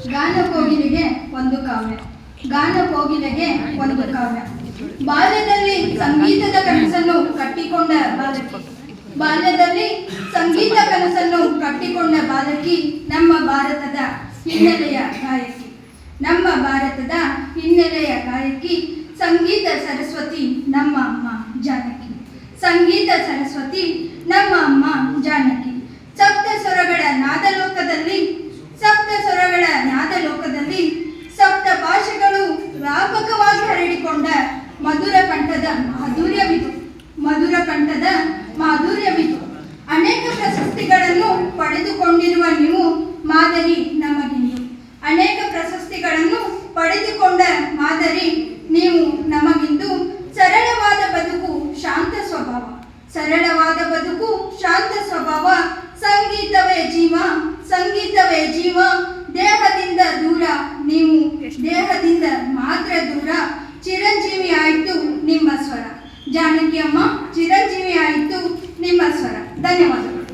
ಗಾನ ಕೋಗಿಲೆಗೆ ಒಂದು ಕಾವ್ಯ. ಗಾನ ಕೋಗಿಲೆಗೆ ಒಂದು ಕಾವ್ಯ. ಬಾಲ್ಯದಲ್ಲಿ ಸಂಗೀತದ ಕನಸನ್ನು ಕಟ್ಟಿಕೊಂಡ ಬಾಲಕಿ. ಬಾಲ್ಯದಲ್ಲಿ ಸಂಗೀತ ಕನಸನ್ನು ಕಟ್ಟಿಕೊಂಡ ಬಾಲಕಿ ನಮ್ಮ ಭಾರತದ ಹಿನ್ನೆಲೆಯ ಗಾಯಕಿ. ನಮ್ಮ ಭಾರತದ ಹಿನ್ನೆಲೆಯ ಗಾಯಕಿ ಸಂಗೀತ ಸರಸ್ವತಿ ನಮ್ಮ ಅಮ್ಮ ಜಾನಕಿ. ಸಂಗೀತ ಸರಸ್ವತಿ ನಮ್ಮ ಅಮ್ಮ ಜಾನಕಿ. ಸಪ್ತ ಸ್ವರಗಳ ನಾದಲೋಕದಲ್ಲಿ ಸಪ್ತ ಭಾಷೆಗಳು ವ್ಯಾಪಕವಾಗಿ ಹರಡಿಕೊಂಡ ಮಧುರ ಕಂಠದ ಮಾಧುರ್ಯವಿದು. ಅನೇಕ ಪ್ರಶಸ್ತಿಗಳನ್ನು ಪಡೆದುಕೊಂಡಿರುವ ನೀವು ಮಾದರಿ ನಮಗಿಂದು. ಅನೇಕ ಪ್ರಶಸ್ತಿಗಳನ್ನು ಪಡೆದುಕೊಂಡ ಮಾದರಿ ನೀವು ನಮಗಿಂದು. ಸರಳವಾದ ಬದುಕು ಶಾಂತ ಸ್ವಭಾವ. ಸಂಗೀತವೇ ಜೀವ. ದೇಹದಿಂದ ದೂರ ನೀವು, ದೇಹದಿಂದ ಮಾತ್ರ ದೂರ. ಚಿರಂಜೀವಿ ಆಯಿತು ನಿಮ್ಮ ಸ್ವರ. ಜಾನಕಿ ಅಮ್ಮ, ಚಿರಂಜೀವಿ ಆಯಿತು ನಿಮ್ಮ ಸ್ವರ. ಧನ್ಯವಾದಗಳು.